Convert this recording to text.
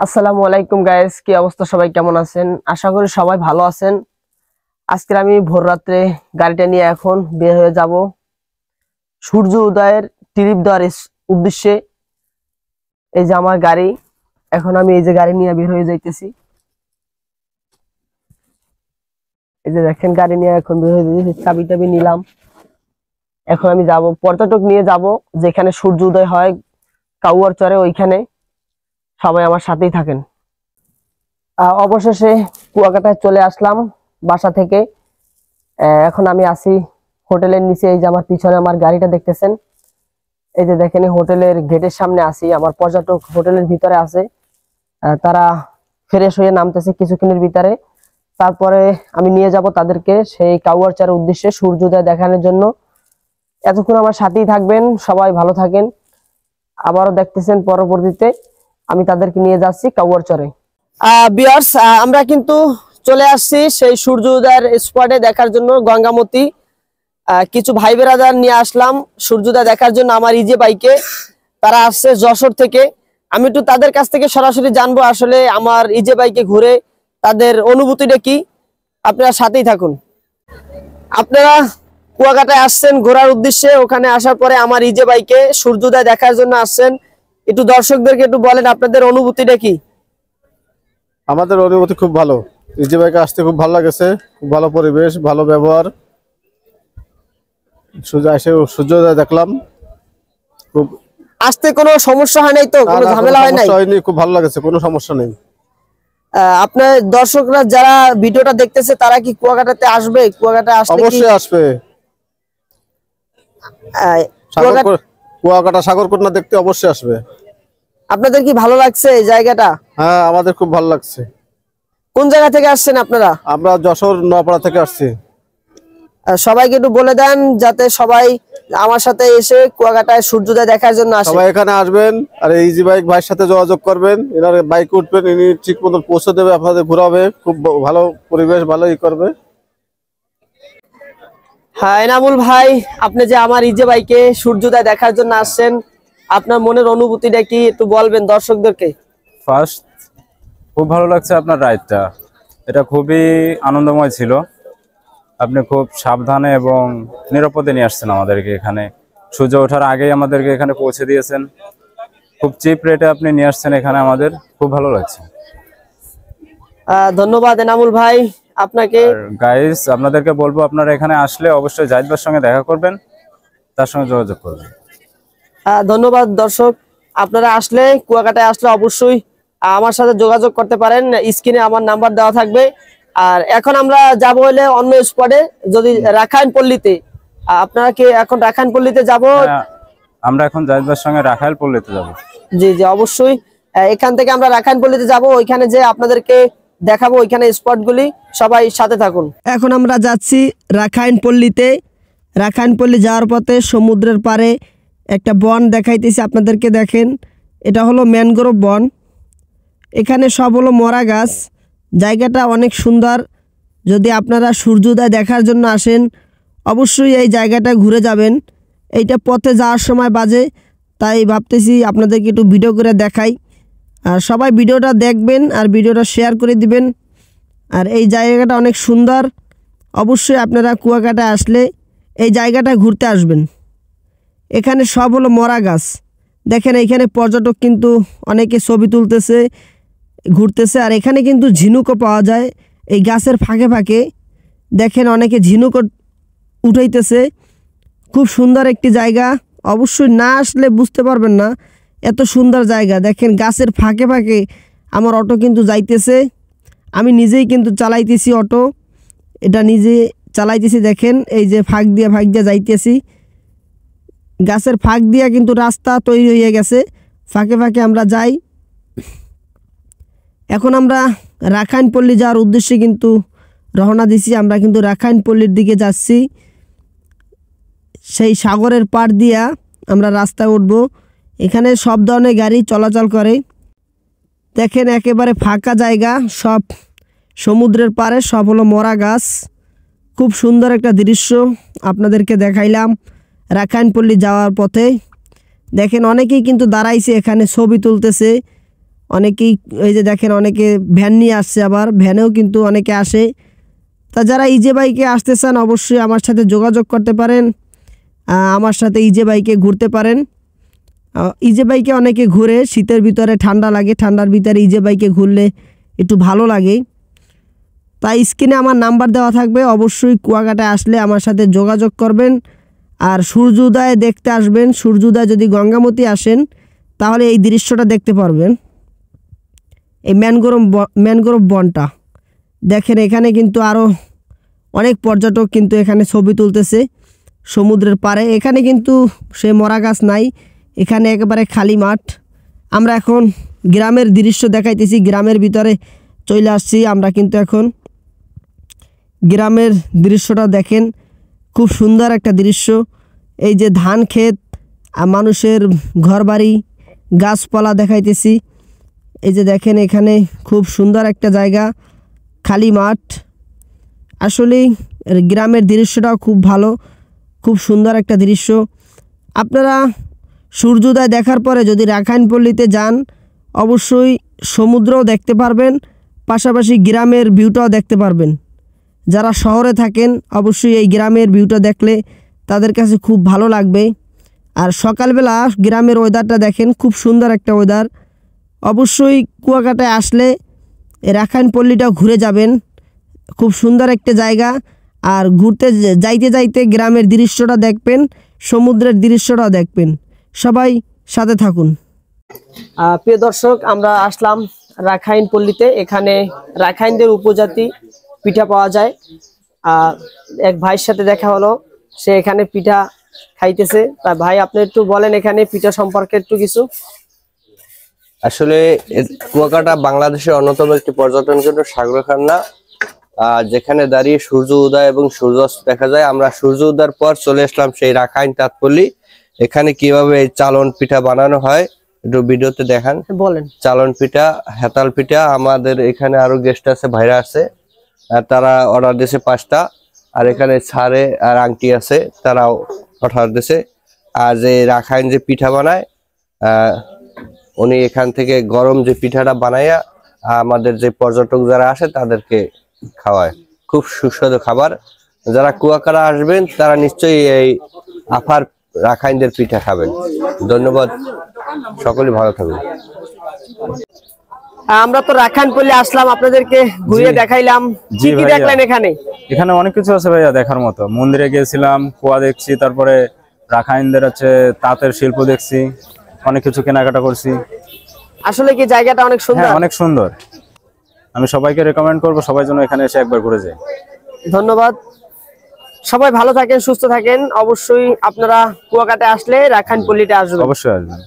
আসসালামু আলাইকুম গাইস, কি অবস্থা? সবাই কেমন আছেন? আশা করি সবাই ভালো আছেন। আজকে আমি ভোর রাত্রে গাড়িটা নিয়ে এখন বের হয়ে যাব সূর্য উদয়ের ট্রিপ দেওয়ার উদ্দেশ্যে। এই যে আমার গাড়ি, এখন আমি এই যে গাড়ি নিয়ে বের হয়ে যাইতেছি। এই যে দেখেন গাড়ি নিয়ে এখন বের হয়ে যাইতেছি, চাবি টাবি নিলাম। এখন আমি যাব পর্যটক নিয়ে যাব যেখানে সূর্য উদয় হয়, কাউয়ার চরে, ওইখানে। সবাই আমার সাথেই থাকেন। অবশেষে কুয়াকাটায় চলে আসলাম বাসা থেকে। এখন আমি আছি হোটেলের নিচে। এই যে আমার পিছনে আমার গাড়িটা দেখতেছেন, এই যে দেখেন হোটেলের গেটের সামনে আছি। আমার পর্যটক হোটেলের ভিতরে আছে, তারা ফ্রেশ হয়ে নামতেছে কিছুক্ষণের ভিতরে। তারপরে আমি নিয়ে যাব তাদেরকে সেই কাউয়ারচারের উদ্দেশ্যে সূর্যোদয় দেখানোর জন্য। এতক্ষণ আমার সাথেই থাকবেন, সবাই ভালো থাকেন। আবারও দেখতেছেন পরবর্তীতে আমি তাদেরকে নিয়ে যাচ্ছি কাউয়ারচরে। ভিউয়ার্স, আমরা কিন্তু চলে আসছি সেই সূর্য উদয়ের স্পটে দেখার জন্য গঙ্গামতি। কিছু ভাই বেরাদার নিয়ে আসলাম সূর্যোদয় দেখার জন্য আমার ইজে বাইকে। তারা আসছে যশোর থেকে। আমি একটু তাদের কাছ থেকে সরাসরি জানবো আসলে আমার ইজে বাইকে ঘুরে তাদের অনুভূতিটা কি। আপনারা সাথেই থাকুন। আপনারা কুয়াকাটায় আসছেন ঘোরার উদ্দেশ্যে, ওখানে আসার পরে আমার ইজে বাইকে সূর্যোদয় দেখার জন্য আসছেন। একটু দর্শকদেরকে একটু বলেন আপনাদের অনুভূতিটা কি। আমাদের অনুভূতি খুব ভালো, ইজি বাইকে আসতে খুব ভালো লাগেছে। খুব ভালো পরিবেশ, ভালো ব্যবহার। সূর্যোদয় দেখলাম। খুব আসতে কোনো সমস্যা হয় নাই তো? কোনো ঝামেলা হয় নাই? হয়নি, খুব ভালো লাগেছে, কোনো সমস্যা নেই। আপনার দর্শকরা যারা ভিডিওটা দেখতেছে তারা কি কুয়াকাটাতে আসবে? কুয়াকাটা আসলে অবশ্যই আসবে। কুয়াকাটা সাগরকন্যা দেখতে অবশ্যই আসবে। আপনাদের কি ভালো লাগছে এই জায়গাটা? হ্যাঁ, আমাদের খুব ভালো লাগছে। কোন জায়গা থেকে আসছেন আপনারা? আমরা যশোর নোয়াপাড়া থেকে আসছি। সবাইকে একটু বলে দেন যাতে সবাই আমার সাথে এসে কুয়াকাটায় সূর্যোদয় দেখার জন্য আসে। সবাই এখানে আসবেন আর ইজি বাইক ভাইয়ের সাথে যোগাযোগ করবেন। এনার বাইক উঠবেন, ইনি ঠিক মতো পৌঁছে দেবে, আপনাদের ঘোরাবে। খুব ভালো পরিবেশ, ভালোই করবে। হ্যাঁ এনামুল ভাই, আপনি যে আমার ইজে বাইকে সূর্যোদয় দেখার জন্য আসছেন, আপনার মনের অনুভূতিটা কি একটু বলবেন দর্শকদেরকে। ফার্স্ট খুব ভালো লাগছে আপনার রাইডটা, এটা খুবই আনন্দময় ছিল। আপনি খুব সাবধানে এবং নিরাপদে নিয়ে আসছেন আমাদেরকে এখানে। সূর্য ওঠার আগেই আমাদেরকে এখানে পৌঁছে দিয়েছেন। খুব চিপ রেটে আপনি নিয়ে আসছেন এখানে, আমাদের খুব ভালো লাগছে। ধন্যবাদ এনামুল ভাই আপনাকে। গাইস, আপনাদেরকে বলবো আপনারা এখানে আসলে অবশ্যই জাহিদ ভাইয়ের সঙ্গে দেখা করবেন, তার সঙ্গে যোগাযোগ করবেন। ধন্যবাদ দর্শক, আপনারা আসলে কুয়াকাটায় আসলে অবশ্যই আমার সাথে যোগাযোগ করতে পারেন। স্ক্রিনে আমার নাম্বার দেওয়া থাকবে। আর এখন আমরা যাব হলে অন্য স্পটে, যদি রাখাইন পল্লীতে। আপনারা কি এখন রাখাইন পল্লীতে যাব? আমরা এখন জাহিদ ভাইয়ের সঙ্গে রাখাইল পল্লীতে যাব। জি জি অবশ্যই। এখান থেকে আমরা রাখাইন পল্লীতে যাব, ওইখানে যে আপনাদেরকে দেখাবো ওইখানে স্পটগুলি। সবাই সাথে থাকুন। এখন আমরা যাচ্ছি রাখাইন পল্লীতে। রাখাইন পল্লী যাওয়ার পথে সমুদ্রের পাড়ে একটা বন দেখাইতেছি আপনাদেরকে। দেখেন, এটা হলো ম্যানগ্রোভ বন। এখানে সব হলো মরা গাছ। জায়গাটা অনেক সুন্দর। যদি আপনারা সূর্যোদয় দেখার জন্য আসেন অবশ্যই এই জায়গাটা ঘুরে যাবেন। এইটা পথে যাওয়ার সময় বাজে, তাই ভাবতেছি আপনাদেরকে একটু ভিডিও করে দেখাই। আর সবাই ভিডিওটা দেখবেন আর ভিডিওটা শেয়ার করে দিবেন। আর এই জায়গাটা অনেক সুন্দর। অবশ্যই আপনারা কুয়াকাটা আসলে এই জায়গাটা ঘুরতে আসবেন। এখানে সব হলো মরা গাছ। দেখেন এইখানে পর্যটক কিন্তু অনেকে ছবি তুলতেছে, ঘুরতেছে। আর এখানে কিন্তু ঝিনুকও পাওয়া যায় এই গাছের ফাঁকে ফাঁকে। দেখেন অনেকে ঝিনুকও উঠাইতেছে। খুব সুন্দর একটি জায়গা। অবশ্যই না আসলে বুঝতে পারবেন না এত সুন্দর জায়গা। দেখেন গাছের ফাঁকে ফাঁকে আমার অটো কিন্তু যাইতেছে। আমি নিজেই কিন্তু চালাইতেছি অটো, এটা নিজে চালাইতেছি। দেখেন এই যে ফাঁক দিয়ে যাইতেছি। গাছের ফাঁক দিয়া কিন্তু রাস্তা তৈরি হয়ে গেছে, ফাঁকে ফাঁকে আমরা যাই। এখন আমরা রাখাইন পল্লী যাওয়ার উদ্দেশ্যে কিন্তু রওনা দিছি। আমরা কিন্তু রাখাইন পল্লীর দিকে যাচ্ছি। সেই সাগরের পাড় দিয়া আমরা রাস্তায় উঠব। এখানে সব ধরনের গাড়ি চলাচল করে। দেখেন একেবারে ফাঁকা জায়গা, সব সমুদ্রের পাড়ে সব হলো মরা গাছ। খুব সুন্দর একটা দৃশ্য আপনাদেরকে দেখাইলাম রাখাইন পল্লী যাওয়ার পথে। দেখেন অনেকেই কিন্তু দাঁড়াইছে এখানে ছবি তুলতেছে। অনেকেই এই যে দেখেন অনেকে ভ্যান নিয়ে আসছে, আবার ভ্যানেও কিন্তু অনেকে আসে। তা যারা ইজে বাইকে আসতে চান অবশ্যই আমার সাথে যোগাযোগ করতে পারেন, আমার সাথে ইজে বাইকে ঘুরতে পারেন। ইজে বাইকে অনেকে ঘুরে, শীতের ভিতরে ঠান্ডা লাগে, ঠান্ডার ভিতরে ইজে বাইকে ঘুরলে একটু ভালো লাগে। তাই স্ক্রিনে আমার নাম্বার দেওয়া থাকবে, অবশ্যই কুয়াকাটায় আসলে আমার সাথে যোগাযোগ করবেন। আর সূর্যোদয় দেখতে আসবেন, সূর্যোদয় যদি গঙ্গামতি আসেন তাহলে এই দৃশ্যটা দেখতে পারবেন। এই ম্যানগ্রোভ বনটা দেখেন, এখানে কিন্তু আরও অনেক পর্যটক কিন্তু এখানে ছবি তুলতেছে সমুদ্রের পাড়ে। এখানে কিন্তু সে মরা গাছ নাই, এখানে একেবারে খালি মাঠ। আমরা এখন গ্রামের দৃশ্য দেখাইতেছি, গ্রামের ভিতরে চলে আসছি আমরা কিন্তু এখন। গ্রামের দৃশ্যটা দেখেন, খুব সুন্দর একটা দৃশ্য। এই যে ধান ক্ষেত, মানুষের ঘরবাড়ি, গাছপালা দেখাইতেছি। এই যে দেখেন এখানে খুব সুন্দর একটা জায়গা, খালি মাঠ। আসলেই গ্রামের দৃশ্যটাও খুব ভালো, খুব সুন্দর একটা দৃশ্য। আপনারা সূর্যোদয় দেখার পরে যদি রাখাইনপল্লীতে যান অবশ্যই সমুদ্রও দেখতে পারবেন, পাশাপাশি গ্রামের ভিউটাও দেখতে পারবেন। যারা শহরে থাকেন অবশ্যই এই গ্রামের ভিউটা দেখলে তাদের কাছে খুব ভালো লাগবে। আর সকালবেলা গ্রামের ওয়েদারটা দেখেন, খুব সুন্দর একটা ওয়েদার। অবশ্যই কুয়াকাটায় আসলে রাখাইনপল্লীটাও ঘুরে যাবেন, খুব সুন্দর একটা জায়গা। আর ঘুরতে যাইতে যাইতে গ্রামের দৃশ্যটা দেখবেন, সমুদ্রের দৃশ্যটাও দেখবেন। সবাই সাথে থাকুন। প্রিয় দর্শক, আমরা আসলাম রাখাইনপল্লীতে। এখানে রাখাইনদের উপজাতি পিঠা পাওয়া যায়। এক ভাইয়ের সাথে দেখা হলো, সে এখানে পিঠা খাইতেছে। তা ভাই, আপনি একটু বলেন এখানে পিঠা সম্পর্কে একটু কিছু। আসলে কুয়াকাটা বাংলাদেশের অন্যতম একটি পর্যটন কেন্দ্র, সাগরখান্না, যেখানে দাঁড়িয়ে সূর্য উদয় এবং সূর্যাস্ত দেখা যায়। আমরা সূর্য উদয়ের পর চলে আসলাম সেই রাখাইন তাঁতপল্লী। এখানে কিভাবে এই চালন পিঠা বানানো হয় একটু ভিডিওতে দেখান। বলেন। চালন পিঠা, হেতাল পিঠা। আমাদের এখানে আরো গেস্ট আছে, ভাইরা আছে, তারা অর্ডার দিয়েছে 5টা। আর এখানে ছাড়ে আর আংটি আছে, তারাও অর্ডার দিয়েছে। আর যে রাখাইন যে পিঠা বানায়, উনি এখান থেকে গরম যে পিঠাটা বানাইয়া আমাদের যে পর্যটক যারা আসে তাদেরকে খাওয়ায়। খুব সুস্বাদু খাবার। যারা কুয়াকাটা আসবেন তারা নিশ্চয়ই এই আফার রাখাইনদের পিঠা খাবেন। ধন্যবাদ, সকলে ভালো থাকবেন। আমরা তো রাখাইনপল্লী আসলাম, আপনাদেরকে ঘুরিয়ে দেখাইলাম। জি কি ভাইয়া। দেখলেন এখানে? এখানে অনেক কিছু আছে ভাইয়া দেখার মতো। মন্দিরে গিয়েছিলাম, কুয়া দেখছি, তারপরে রাখাইনদের হচ্ছে তাঁতের শিল্প দেখছি, অনেক কিছু কেনাকাটা করছি। আসলে কি জায়গাটা অনেক সুন্দর? হ্যাঁ, অনেক সুন্দর। আমি সবাইকে রেকমেন্ড করবো সবাই যেন এখানে এসে একবার ঘুরে যায়। ধন্যবাদ। সবাই ভালো থাকেন, সুস্থ থাকেন। অবশ্যই আপনারা কুয়াকাটায় আসলে রাখাইনপল্লীতে আসবেন। অবশ্যই আসবেন।